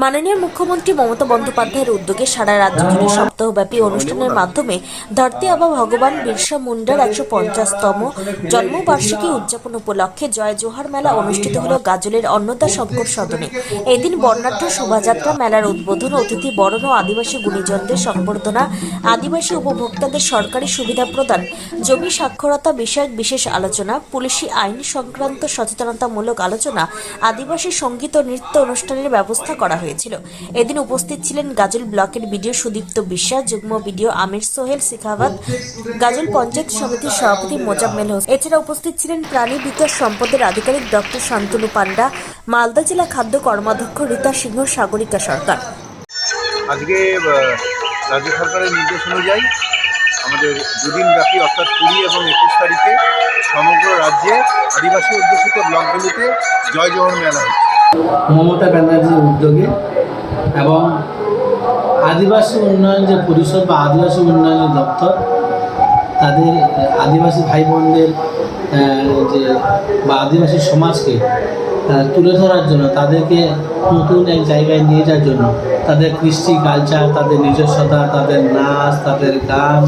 মাননীয় মুখ্যমন্ত্রী মমতা বন্দ্যোপাধ্যায়ের উদ্যোগে সারা রাজ্য জুড়ে সপ্তাহব্যাপী অনুষ্ঠানের মাধ্যমে ধরতে আবা ভগবান বিরসা মুন্ডার 150তম জন্মবার্ষিকী উদযাপন উপলক্ষে জয় জোহার মেলা অনুষ্ঠিত হল গাজলের অন্নদা শঙ্কর সদনে। এদিন বর্ণাঢ্য শোভাযাত্রা, মেলার উদ্বোধন, অতিথি বরণ ও আদিবাসী গুণীজনদের সংবর্ধনা, আদিবাসী উপভোক্তাদের সরকারি সুবিধা প্রদান, জমি সাক্ষরতা বিষয়ক বিশেষ আলোচনা, পুলিশি আইন সংক্রান্ত সচেতনতামূলক আলোচনা, আদিবাসী সঙ্গীত ও নৃত্য অনুষ্ঠানের ব্যবস্থা করা হয়েছিল। এদিন উপস্থিত ছিলেন গাজল ব্লকের বিডিও সুদীপ্ত বিশ্বাস, যুগ্ম বিডিও আমির সোহেল শিখাওয়াত, গাজল পঞ্চায়েত সমিতির সভাপতি মোজাম্মেল হোসেন। এছাড়া উপস্থিত ছিলেন প্রাণী বিকাশ সম্পদের আধিকারিক ডক্টর শান্তনু পান্ডা, মালদা জেলা খাদ্য কর্মাধ্যক্ষ রীতা সিংহ, সাগরিকা সরকার। আজকে রাজ্য সরকারের নির্দেশ অনুযায়ী আমাদের দুদিনব্যাপী অর্থাৎ 20 এবং 21 তারিখে সমগ্র রাজ্যে আদিবাসী অধ্যুষিত ব্লকগুলিতে জয় জোহর মেলা হচ্ছে। মমতা ব্যানার্জির উদ্যোগে এবং আদিবাসী উন্নয়ন যে পরিষদ বা আদিবাসী উন্নয়ন দপ্তর তাদের আদিবাসী ভাই বোনদের যে বা আদিবাসী সমাজকে তুলে ধরার জন্য, তাদেরকে নতুন এক জায়গায় নিয়ে যাওয়ার জন্য, তাদের কৃষ্টি কালচার, তাদের নিজস্বতা, তাদের নাচ, তাদের গান